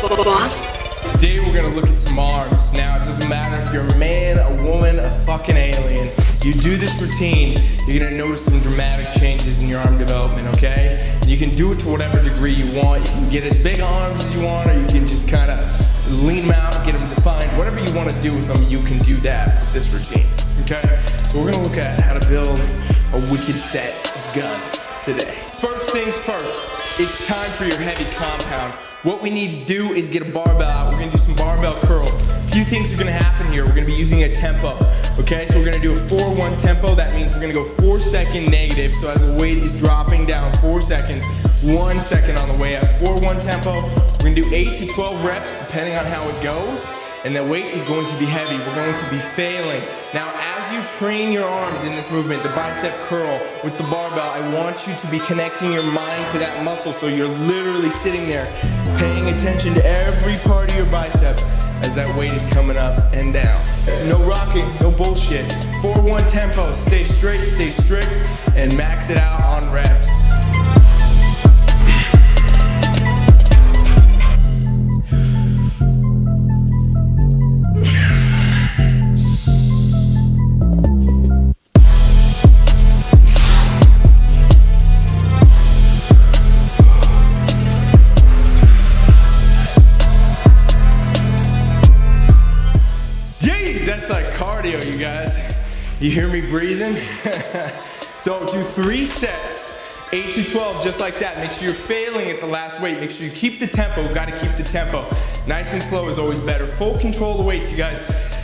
Today we're gonna look at some arms. Now, it doesn't matter if you're a man, a woman, a fucking alien. You do this routine, you're gonna notice some dramatic changes in your arm development, okay? And you can do it to whatever degree you want. You can get as big arms as you want, or you can just kind of lean them out, get them defined. Whatever you want to do with them, you can do that with this routine, okay? So we're gonna look at how to build a wicked set of guns today. First things first, it's time for your heavy compound. What we need to do is get a barbell out. We're gonna do some barbell curls. A few things are gonna happen here. We're gonna be using a tempo, okay? So we're gonna do a 4-1 tempo. That means we're gonna go 4-second negative. So as the weight is dropping down, 4 seconds, 1 second on the way up. 4-1 tempo. We're gonna do 8 to 12 reps, depending on how it goes. And the weight is going to be heavy. We're going to be failing. Now, as you train your arms in this movement, the bicep curl with the barbell, I want you to be connecting your mind to that muscle, so you're literally sitting there paying attention to every part of your bicep as that weight is coming up and down. So no rocking, no bullshit. 4-1 tempo, stay straight, stay strict, and max it out on reps. That's like cardio, you guys. You hear me breathing? So do 3 sets, 8 to 12, just like that. Make sure you're failing at the last weight. Make sure you keep the tempo. Gotta keep the tempo. Nice and slow is always better. Full control of the weights, you guys.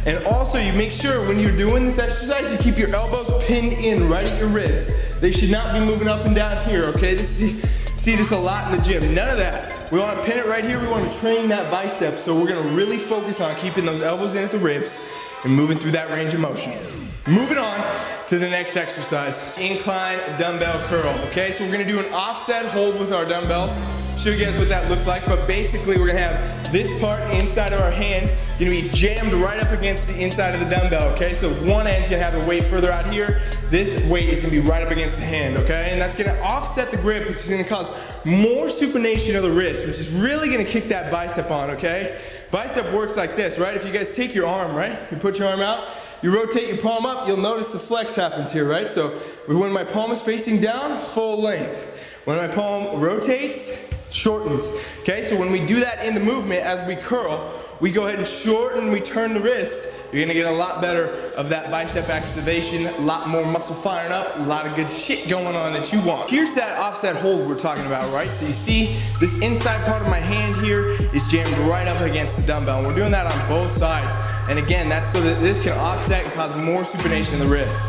And also, you make sure when you're doing this exercise, you keep your elbows pinned in right at your ribs. They should not be moving up and down here, okay? See this a lot in the gym. None of that. We want to pin it right here. We want to train that bicep. So we're going to really focus on keeping those elbows in at the ribs and moving through that range of motion. Moving on to the next exercise, incline dumbbell curl, okay? So we're gonna do an offset hold with our dumbbells. Show you guys what that looks like, but basically we're gonna have this part inside of our hand gonna be jammed right up against the inside of the dumbbell, okay? So one end's gonna have the weight further out here. This weight is gonna be right up against the hand, okay? And that's gonna offset the grip, which is gonna cause more supination of the wrist, which is really gonna kick that bicep on, okay? Bicep works like this, right? If you guys take your arm, right? You put your arm out, you rotate your palm up, you'll notice the flex happens here, right? So when my palm is facing down, full length. When my palm rotates, shortens, okay? So when we do that in the movement, as we curl, we go ahead and shorten, we turn the wrist, you're gonna get a lot better of that bicep activation, a lot more muscle firing up, a lot of good shit going on that you want. Here's that offset hold we're talking about, right? So you see this inside part of my hand here is jammed right up against the dumbbell. And we're doing that on both sides. And again, that's so that this can offset and cause more supination in the wrist.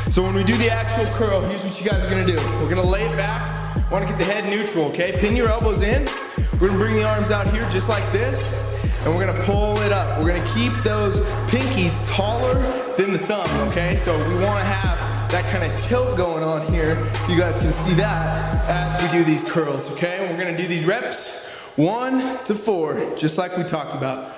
So when we do the actual curl, here's what you guys are gonna do. We're gonna lay it back, wanna get the head neutral, okay? Pin your elbows in. We're gonna bring the arms out here just like this. And we're gonna pull it up. We're gonna keep those pinkies taller than the thumb, okay? So we wanna have that kind of tilt going on here. You guys can see that as we do these curls, okay? And we're gonna do these reps 1 to 4, just like we talked about.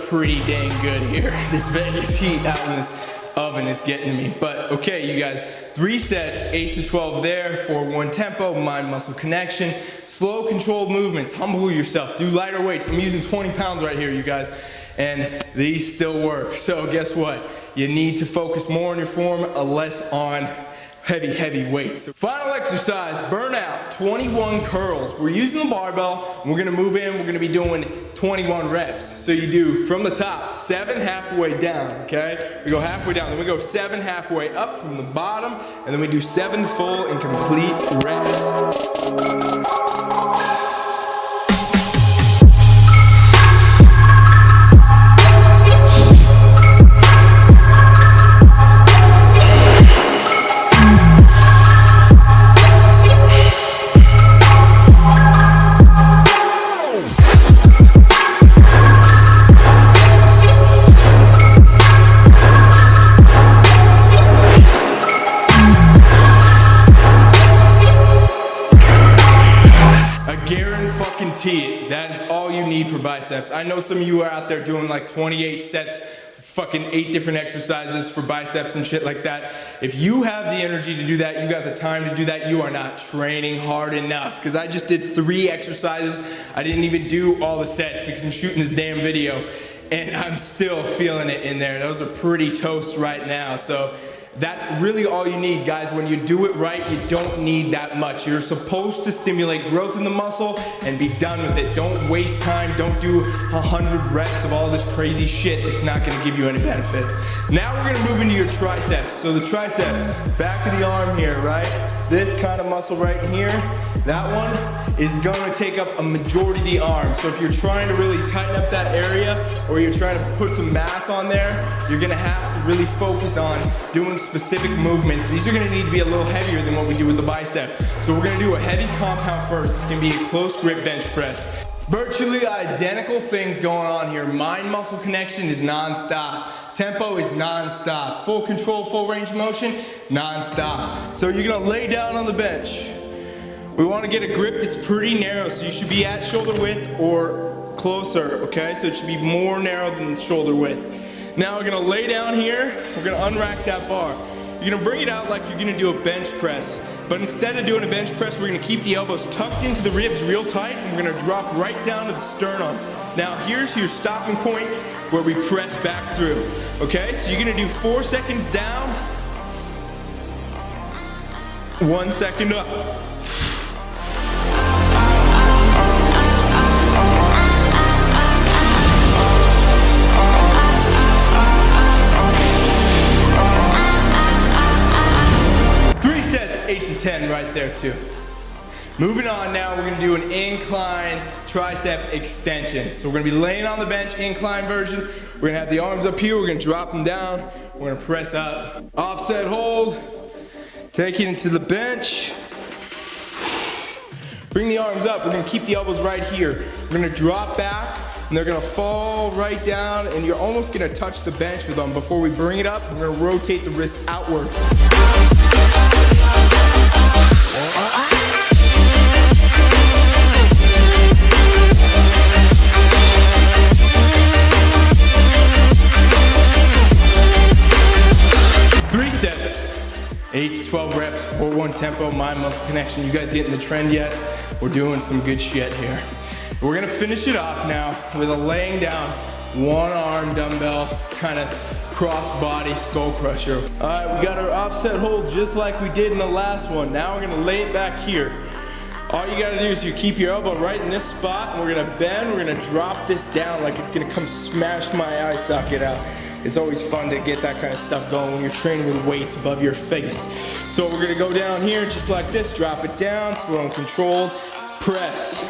Pretty dang good here. This Vegas heat out in this oven is getting to me. But okay, you guys, 3 sets, 8 to 12 there, 4-1 tempo, mind-muscle connection, slow controlled movements, humble yourself, do lighter weights. I'm using 20 pounds right here, you guys, and these still work. So guess what? You need to focus more on your form, less on heavy weights. So final exercise, burnout, 21 curls. We're using the barbell, and we're gonna move in, we're gonna be doing 21 reps. So you do from the top, 7 halfway down, okay? We go halfway down, then we go 7 halfway up from the bottom, and then we do 7 full and complete reps. fucking tee it. That is all you need for biceps. I know some of you are out there doing like 28 sets, fucking 8 different exercises for biceps and shit like that. If you have the energy to do that, you got the time to do that, you are not training hard enough. Because I just did 3 exercises. I didn't even do all the sets because I'm shooting this damn video and I'm still feeling it in there. Those are pretty toast right now. So that's really all you need, guys. When you do it right, you don't need that much. You're supposed to stimulate growth in the muscle and be done with it. Don't waste time. Don't do 100 reps of all this crazy shit that's not gonna give you any benefit. Now we're gonna move into your triceps. So the tricep, back of the arm here, right? This kind of muscle right here, that one is gonna take up a majority of the arm. So if you're trying to really tighten up that area or you're trying to put some mass on there, you're gonna have to really focus on doing specific movements. These are gonna need to be a little heavier than what we do with the bicep. So we're gonna do a heavy compound first. It's gonna be a close grip bench press. Virtually identical things going on here. Mind-muscle connection is non-stop. Tempo is non-stop. Full control, full range of motion, non-stop. So you're gonna lay down on the bench. We wanna get a grip that's pretty narrow, so you should be at shoulder width or closer, okay? So it should be more narrow than shoulder width. Now we're gonna lay down here, we're gonna unrack that bar. You're gonna bring it out like you're gonna do a bench press. But instead of doing a bench press, we're gonna keep the elbows tucked into the ribs real tight, and we're gonna drop right down to the sternum. Now here's your stopping point where we press back through. Okay, so you're gonna do 4 seconds down, 1 second up. Three sets, 8 to 10 right there too. Moving on now, we're gonna do an incline tricep extension. So we're gonna be laying on the bench, incline version. We're gonna have the arms up here, we're gonna drop them down, we're gonna press up. Offset hold, take it into the bench. Bring the arms up, we're gonna keep the elbows right here. We're gonna drop back, and they're gonna fall right down, and you're almost gonna touch the bench with them. Before we bring it up, we're gonna rotate the wrist outward. Three sets, 8 to 12 reps, 4-1 tempo, mind-muscle connection. You guys getting the trend yet? We're doing some good shit here. We're gonna finish it off now with a laying down, 1-arm dumbbell, kind of cross-body skull crusher. All right, we got our offset hold just like we did in the last one. Now we're gonna lay it back here. All you gotta do is you keep your elbow right in this spot, and we're gonna bend, we're gonna drop this down like it's gonna come smash my eye socket out. It's always fun to get that kind of stuff going when you're training with weights above your face. So we're gonna go down here just like this, drop it down, slow and controlled, press.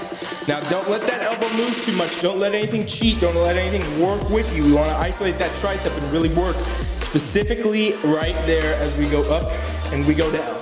Now don't let that elbow move too much, don't let anything cheat, don't let anything work with you. We wanna isolate that tricep and really work specifically right there as we go up and we go down.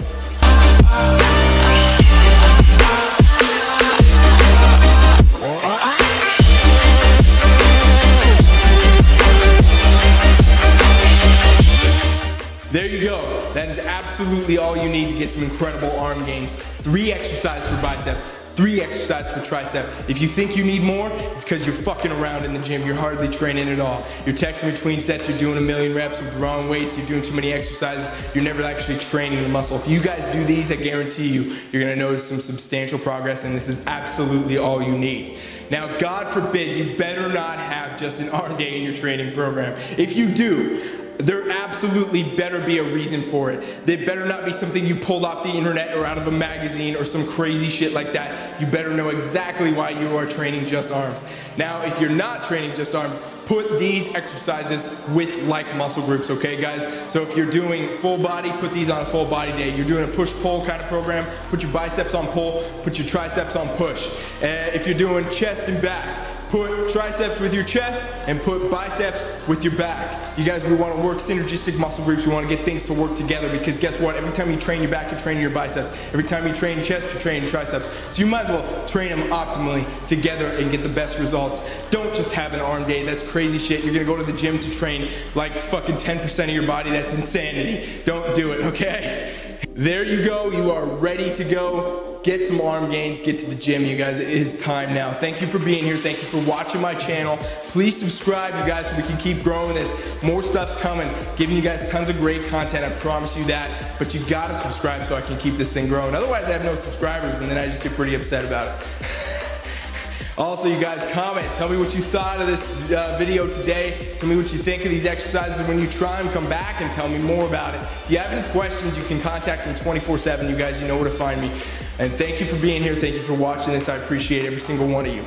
There you go. That is absolutely all you need to get some incredible arm gains. 3 exercises for bicep, 3 exercises for tricep. If you think you need more, it's because you're fucking around in the gym. You're hardly training at all. You're texting between sets, you're doing a million reps with the wrong weights, you're doing too many exercises, you're never actually training the muscle. If you guys do these, I guarantee you're gonna notice some substantial progress, and this is absolutely all you need. Now, God forbid, you better not have just an arm day in your training program. If you do, there absolutely better be a reason for it. There better not be something you pulled off the internet or out of a magazine or some crazy shit like that. You better know exactly why you are training just arms. Now, if you're not training just arms, put these exercises with like muscle groups, okay guys? So if you're doing full body, put these on a full body day. You're doing a push-pull kind of program, put your biceps on pull, put your triceps on push. If you're doing chest and back, put triceps with your chest and put biceps with your back. You guys, we want to work synergistic muscle groups. We want to get things to work together, because guess what? Every time you train your back, you're training your biceps. Every time you train your chest, you're training your triceps. So you might as well train them optimally together and get the best results. Don't just have an arm day. That's crazy shit. You're going to go to the gym to train like fucking 10% of your body. That's insanity. Don't do it, okay? There you go. You are ready to go. get some arm gains, get to the gym, you guys. It is time now. Thank you for being here. Thank you for watching my channel. Please subscribe, you guys, so we can keep growing this. More stuff's coming, giving you guys tons of great content. I promise you that. But you gotta subscribe so I can keep this thing growing. Otherwise, I have no subscribers, and then I just get pretty upset about it. Also, you guys, comment. Tell me what you thought of this video today. Tell me what you think of these exercises. And when you try them, come back and tell me more about it. If you have any questions, you can contact me 24/7. You guys, you know where to find me. And thank you for being here. Thank you for watching this. I appreciate every single one of you.